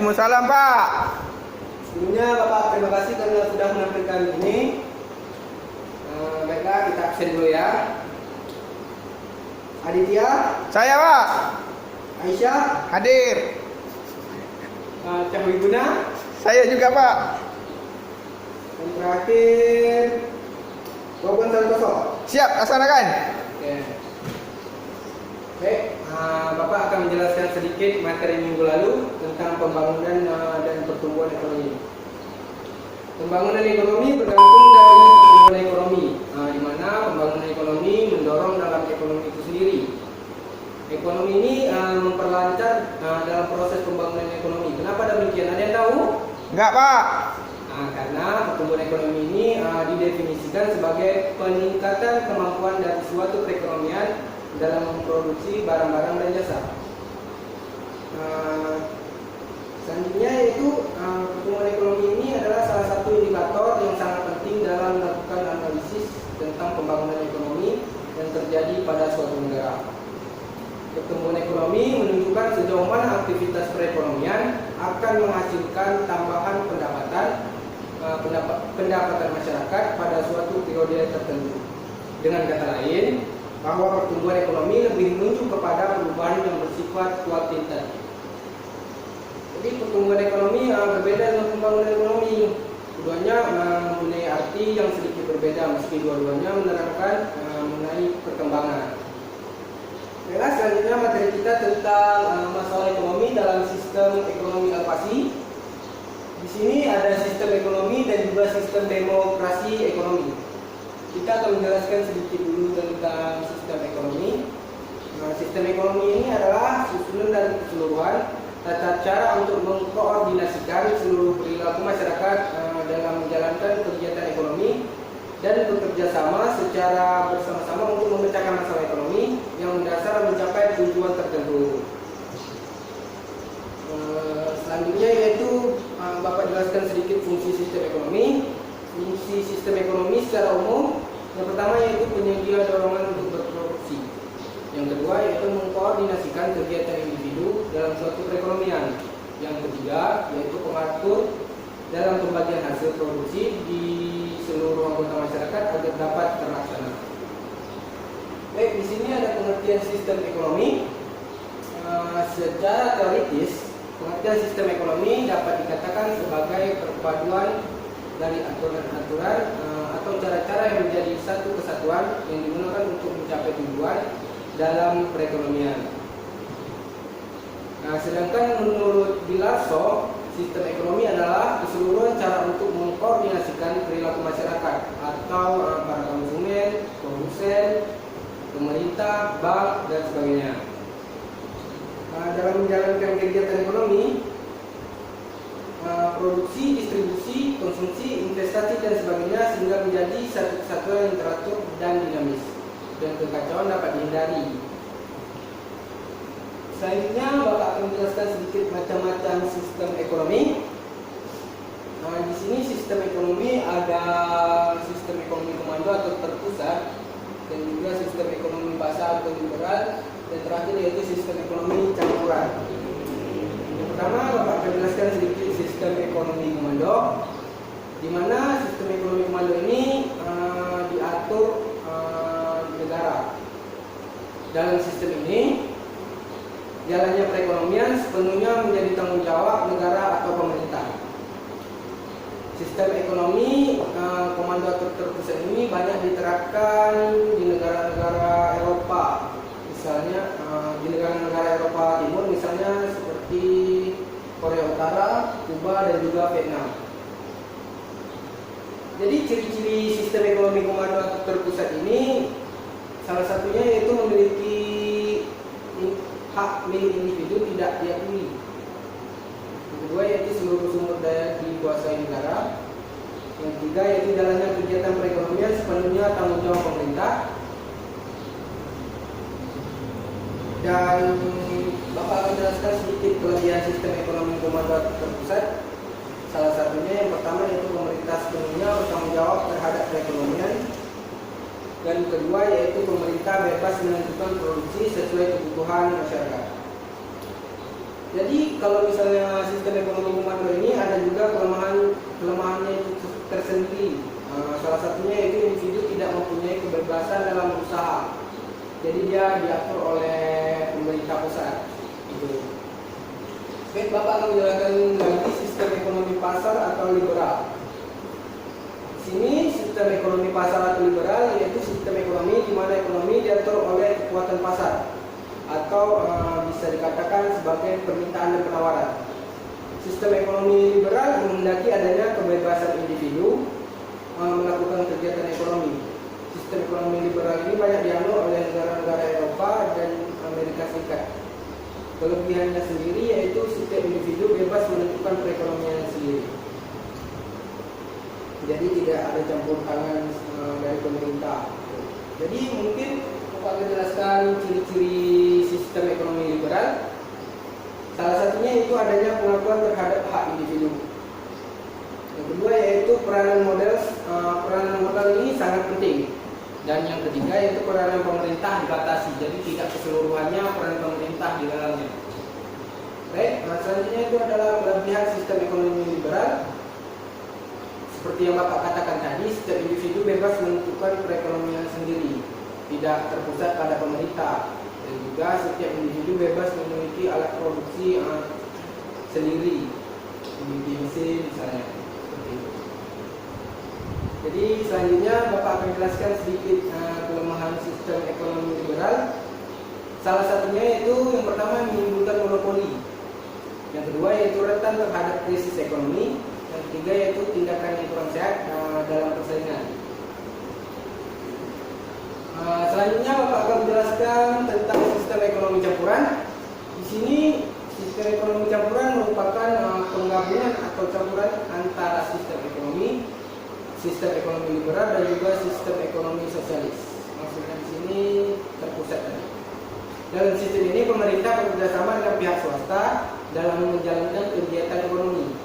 Waalaikumsalam, Pak. Sebelumnya Bapak terima kasih karena sudah menampilkan ini. Baiklah, kita absen dulu ya. Aditya, Saya, Pak. Aisyah, Hadir. Cahwiguna, Saya juga, Pak. dan terakhir Bogon Santoso. Siap, laksanakan. Oke. Baik, Bapak akan menjelaskan sedikit materi minggu lalu tentang pembangunan dan pertumbuhan ekonomi. Pembangunan ekonomi bergantung dari pertumbuhan ekonomi, di mana pembangunan ekonomi mendorong dalam ekonomi itu sendiri. Ekonomi ini memperlancar dalam proses pembangunan ekonomi. Kenapa demikian? Ada yang tahu? Enggak, Pak. Karena pertumbuhan ekonomi ini didefinisikan sebagai peningkatan kemampuan dari suatu perekonomian dalam memproduksi barang-barang dan jasa. Selanjutnya yaitu pertumbuhan ekonomi ini adalah salah satu indikator yang sangat penting dalam melakukan analisis tentang pembangunan ekonomi yang terjadi pada suatu negara. Pertumbuhan ekonomi menunjukkan sejauh mana aktivitas perekonomian akan menghasilkan tambahan pendapatan masyarakat pada suatu periode tertentu. Dengan kata lain, bahwa pertumbuhan ekonomi lebih menunjuk kepada perubahan yang bersifat kuantitatif. Jadi pertumbuhan ekonomi berbeda dengan pembangunan ekonomi. Keduanya mempunyai arti yang sedikit berbeda meski dua-duanya menerangkan mengenai perkembangan. Baiklah, selanjutnya materi kita tentang masalah ekonomi dalam sistem ekonomi alokasi. Di sini ada sistem ekonomi dan juga sistem demokrasi ekonomi. Kita akan menjelaskan sedikit dulu tentang sistem ekonomi. Sistem ekonomi ini adalah susunan dan keseluruhan tata cara untuk mengkoordinasikan seluruh perilaku masyarakat dalam menjalankan kegiatan ekonomi dan bekerja sama secara bersama-sama untuk memecahkan masalah ekonomi yang mendasar mencapai tujuan tertentu. Selanjutnya yaitu Bapak jelaskan sedikit fungsi sistem ekonomi. Fungsi sistem ekonomi secara umum, yang pertama yaitu penyedia dorongan untuk berproduksi. Yang kedua yaitu mengkoordinasikan kegiatan individu dalam suatu perekonomian. Yang ketiga yaitu pengatur dalam pembagian hasil produksi di seluruh anggota masyarakat agar dapat terlaksana. Baik, di sini ada pengertian sistem ekonomi. Secara teoritis, pengertian sistem ekonomi dapat dikatakan sebagai perpaduan dari aturan-aturan atau cara-cara yang menjadi satu kesatuan yang digunakan untuk mencapai tujuan dalam perekonomian. Sedangkan menurut Bilarso, sistem ekonomi adalah keseluruhan cara untuk mengkoordinasikan perilaku masyarakat atau para konsumen, produsen, pemerintah, bank, dan sebagainya. Dalam menjalankan kegiatan ekonomi, produksi, distribusi, konsumsi, investasi, dan sebagainya sehingga menjadi satu kesatuan yang teratur dan dinamis, dan kekacauan dapat dihindari. Selanjutnya Bapak akan menjelaskan sedikit macam-macam sistem ekonomi. Di sini sistem ekonomi ada sistem ekonomi komando atau terpusat, dan juga sistem ekonomi pasar atau liberal, dan terakhir yaitu sistem ekonomi campuran. Yang pertama Bapak akan menjelaskan sedikit sistem ekonomi komando, di mana sistem ekonomi komando ini diatur negara. Dalam sistem ini, jalannya perekonomian sepenuhnya menjadi tanggung jawab negara atau pemerintah. Sistem ekonomi komando atau terpusat ini banyak diterapkan di negara-negara Eropa. Misalnya di negara-negara Eropa Timur, misalnya seperti Korea Utara, Kuba, dan juga Vietnam. Jadi ciri-ciri sistem ekonomi komando atau terpusat ini salah satunya yaitu memiliki hak milik individu tidak diakui. Yang kedua yaitu seluruh sumber daya dikuasai negara. Yang ketiga yaitu jalannya kegiatan perekonomian sepenuhnya tanggung jawab pemerintah. Dan Bapak akan jelaskan sedikit kelebihan sistem ekonomi komando terpusat. Salah satunya yang pertama yaitu pemerintah sepenuhnya bertanggung jawab terhadap perekonomian. Dan kedua yaitu pemerintah bebas menentukan produksi sesuai kebutuhan masyarakat. Jadi kalau misalnya sistem ekonomi komando ini ada juga kelemahannya itu tersendiri. Salah satunya yaitu individu tidak mempunyai kebebasan dalam berusaha. Jadi dia diatur oleh pemerintah pusat. Gitu. Baik, Bapak akan menjelaskan lagi sistem ekonomi pasar atau liberal. Di sini sistem ekonomi pasar atau liberal yaitu sistem ekonomi di mana ekonomi diatur oleh kekuatan pasar atau bisa dikatakan sebagai permintaan dan penawaran. Sistem ekonomi liberal menghendaki adanya kebebasan individu melakukan kegiatan ekonomi. Sistem ekonomi liberal ini banyak dianut oleh negara-negara Eropa dan Amerika Serikat. Kelebihannya sendiri yaitu setiap individu bebas menentukan perekonomiannya sendiri. Jadi tidak ada campur tangan dari pemerintah. Jadi mungkin Bapak akan jelaskan ciri-ciri sistem ekonomi liberal. Salah satunya itu adanya pengakuan terhadap hak individu. Yang kedua yaitu peranan modal ini sangat penting. Dan yang ketiga yaitu peranan pemerintah dibatasi. Jadi tidak keseluruhannya peran pemerintah di dalamnya. Baik, selanjutnya itu adalah kelebihan sistem ekonomi liberal. Seperti yang Bapak katakan tadi, setiap individu bebas menentukan perekonomian sendiri, tidak terpusat pada pemerintah, dan juga setiap individu bebas memiliki alat produksi sendiri, memiliki mesin misalnya. Seperti itu. Jadi selanjutnya Bapak akan jelaskan sedikit kelemahan sistem ekonomi liberal. Salah satunya yaitu yang pertama menimbulkan monopoli, yang kedua yaitu rentan terhadap krisis ekonomi, yang ketiga yaitu tindakan yang kurang sehat dalam persaingan. Selanjutnya Bapak akan menjelaskan tentang sistem ekonomi campuran. Di sini sistem ekonomi campuran merupakan penggabungan atau campuran antara sistem ekonomi liberal dan juga sistem ekonomi sosialis. Maksudnya di sini terpusat. Dalam sistem ini pemerintah bekerjasama dengan pihak swasta dalam menjalankan kegiatan ekonomi.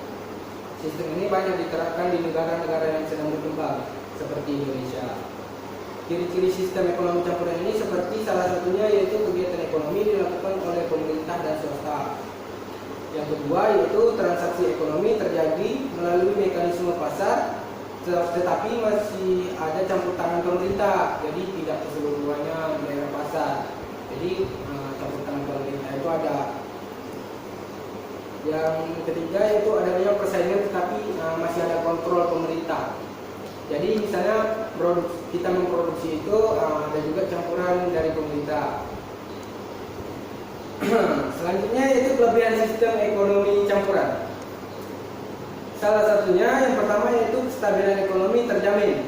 Sistem ini banyak diterapkan di negara-negara yang sedang berkembang seperti Indonesia. Ciri-ciri sistem ekonomi campuran ini seperti salah satunya yaitu kegiatan ekonomi dilakukan oleh pemerintah dan swasta. Yang kedua yaitu transaksi ekonomi terjadi melalui mekanisme pasar, tetapi masih ada campur tangan pemerintah, jadi tidak keseluruhannya di daerah pasar. Jadi campur tangan pemerintah itu ada. Yang ketiga yaitu adanya persaingan tetapi masih ada kontrol pemerintah. Jadi misalnya kita memproduksi itu ada juga campuran dari pemerintah. Selanjutnya yaitu kelebihan sistem ekonomi campuran. Salah satunya yang pertama yaitu kestabilan ekonomi terjamin.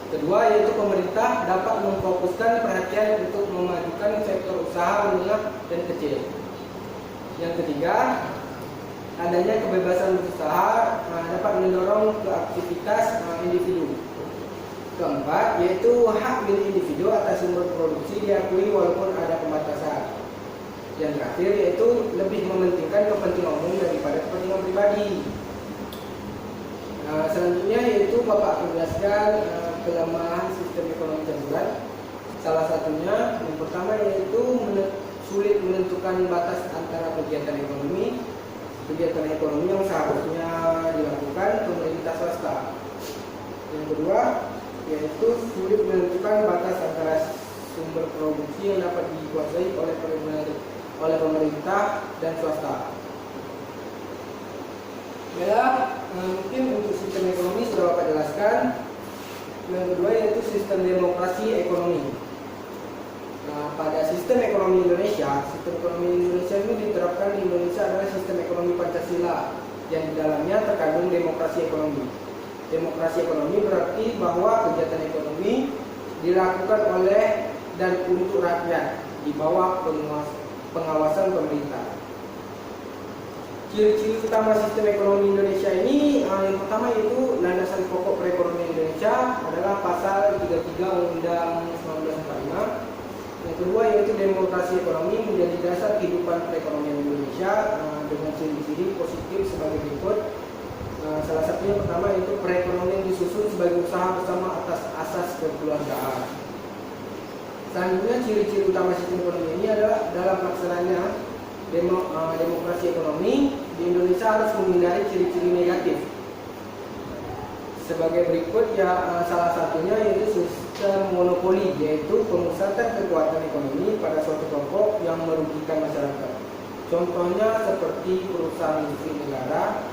Kedua yaitu pemerintah dapat memfokuskan perhatian untuk memajukan sektor usaha menengah dan kecil. Yang ketiga, adanya kebebasan berusaha dapat mendorong ke aktivitas individu. Keempat, yaitu hak milik individu atas sumber produksi diakui walaupun ada pembatasan. Yang terakhir, yaitu lebih mementingkan kepentingan umum daripada kepentingan pribadi. Selanjutnya yaitu Bapak akan menjelaskan kelemahan sistem ekonomi campuran. Salah satunya, yang pertama yaitu sulit menentukan batas antara kegiatan ekonomi yang seharusnya dilakukan pemerintah swasta. Yang kedua yaitu sulit menentukan batas antara sumber produksi yang dapat dikuasai oleh pemerintah dan swasta. Ya, mungkin untuk sistem ekonomi sudah Bapak jelaskan. Yang kedua yaitu sistem demokrasi ekonomi. Pada sistem ekonomi Indonesia ini diterapkan di Indonesia adalah sistem ekonomi Pancasila yang di dalamnya terkandung demokrasi ekonomi. Demokrasi ekonomi berarti bahwa kegiatan ekonomi dilakukan oleh dan untuk rakyat di bawah pengawasan pemerintah. Ciri-ciri utama sistem ekonomi Indonesia ini yang pertama yaitu landasan pokok perekonomian Indonesia adalah pasal 33 Undang-Undang 1945. Yang kedua yaitu demokrasi ekonomi menjadi dasar kehidupan perekonomian Indonesia dengan ciri-ciri positif sebagai berikut. Salah satunya pertama yaitu perekonomian disusun sebagai usaha bersama atas asas kekeluargaan. Selanjutnya ciri-ciri utama sistem ekonomi ini adalah dalam pelaksanaannya demokrasi ekonomi di Indonesia harus menghindari ciri-ciri negatif. Sebagai berikut ya, salah satunya yaitu sistem monopoli, yaitu pemusatan kekuatan ekonomi pada suatu kelompok yang merugikan masyarakat. Contohnya seperti perusahaan listrik negara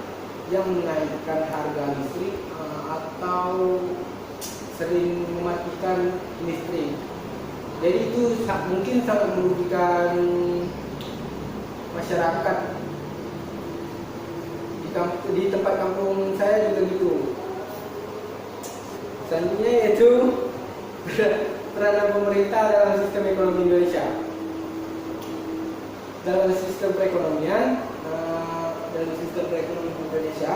yang menaikkan harga listrik atau sering mematikan listrik. Jadi itu mungkin sangat merugikan masyarakat. Di tempat kampung saya juga gitu. Selanjutnya yaitu peranan pemerintah dalam sistem ekonomi Indonesia. Dalam sistem perekonomian Indonesia,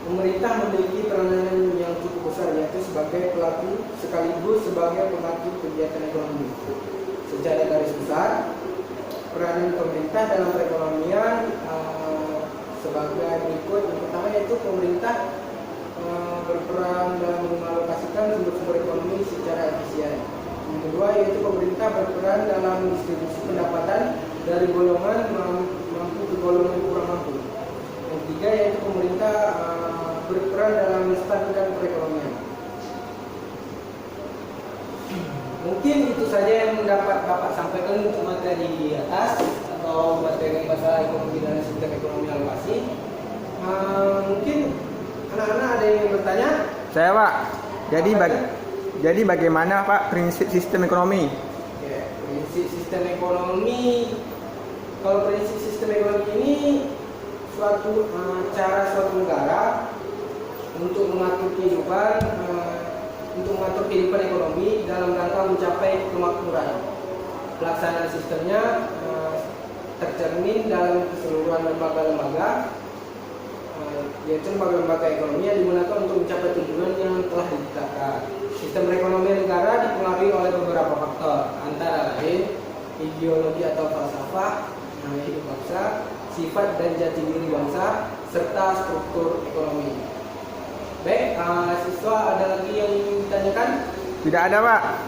pemerintah memiliki peranan yang cukup besar, yaitu sebagai pelaku sekaligus sebagai pemacu kegiatan ekonomi. Secara garis besar, peranan pemerintah dalam perekonomian sebagai berikut. Yang pertama yaitu pemerintah berperan dalam mengalokasikan sumber-sumber ekonomi secara efisien. Yang kedua yaitu pemerintah berperan dalam distribusi pendapatan dari golongan mampu ke golongan kurang mampu. Yang ketiga yaitu pemerintah berperan dalam menstabilkan perekonomian. Mungkin itu saja yang dapat Bapak sampaikan untuk materi di atas atau materi masalah ekonomi dan sistem ekonomi alokasi. Mungkin anak-anak ada yang bertanya? Saya Pak. Jadi bagaimana Pak prinsip sistem ekonomi? Ya, prinsip sistem ekonomi. Kalau prinsip sistem ekonomi ini suatu cara suatu negara untuk mengatur kehidupan ekonomi dalam rangka mencapai kemakmuran. Pelaksanaan sistemnya tercermin dalam keseluruhan lembaga-lembaga, yaitu lembaga-lembaga ekonomi yang digunakan untuk mencapai tujuan yang telah ditetapkan. Sistem perekonomian negara dipengaruhi oleh beberapa faktor, antara lain ideologi atau falsafah, hidup bangsa, sifat dan jati diri bangsa, serta struktur ekonomi. Baik, siswa ada lagi yang ingin ditanyakan? Tidak ada Pak.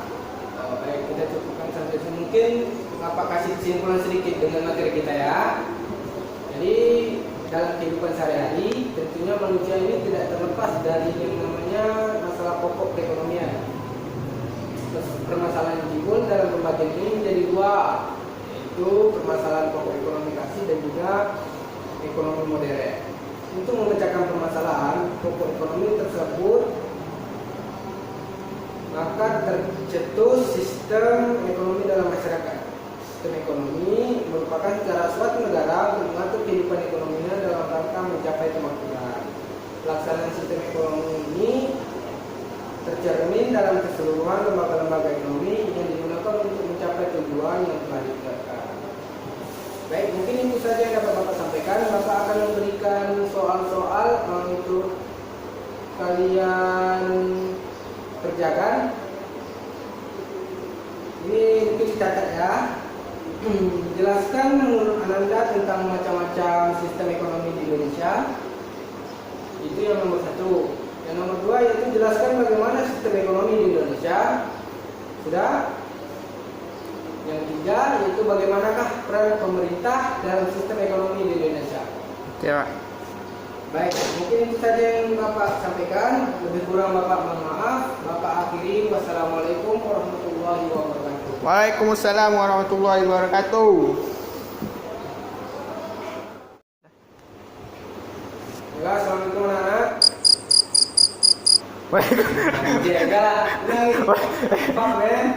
Baik, kita cukupkan sampai sini. Mungkin Bapak kasih kesimpulan sedikit dengan materi kita ya. Jadi dalam kehidupan sehari-hari tentunya manusia ini tidak terlepas dari yang namanya masalah pokok perekonomian. Permasalahan yang timbul dalam pembagian ini menjadi dua, yaitu permasalahan pokok ekonomi klasik dan juga ekonomi modern. Untuk memecahkan permasalahan pokok ekonomi tersebut, maka tercetus sistem ekonomi dalam masyarakat. Sistem ekonomi merupakan cara suatu negara untuk mengatur kehidupan ekonominya dalam rangka mencapai kemakmuran. Pelaksanaan sistem ekonomi ini tercermin dalam keseluruhan lembaga-lembaga ekonomi yang digunakan untuk mencapai tujuan yang telah ditetapkan. Baik, mungkin itu saja yang dapat Bapak sampaikan. Bapak akan memberikan soal-soal untuk kalian kerjakan. Ini mungkin dicatat ya. Jelaskan menurut Anda tentang macam-macam sistem ekonomi di Indonesia. Itu yang nomor satu. Yang nomor dua yaitu jelaskan bagaimana sistem ekonomi di Indonesia. Sudah? Yang ketiga yaitu bagaimanakah peran pemerintah dalam sistem ekonomi di Indonesia. Oke Pak. Baik, mungkin itu saja yang Bapak sampaikan. Lebih kurang Bapak mohon maaf. Bapak akhiri. Wassalamualaikum warahmatullahi wabarakatuh. Waalaikumsalam warahmatullahi wabarakatuh. Ya, assalamualaikum anak-anak. Waalaikumsalam. Jaga, nangis, Pak men.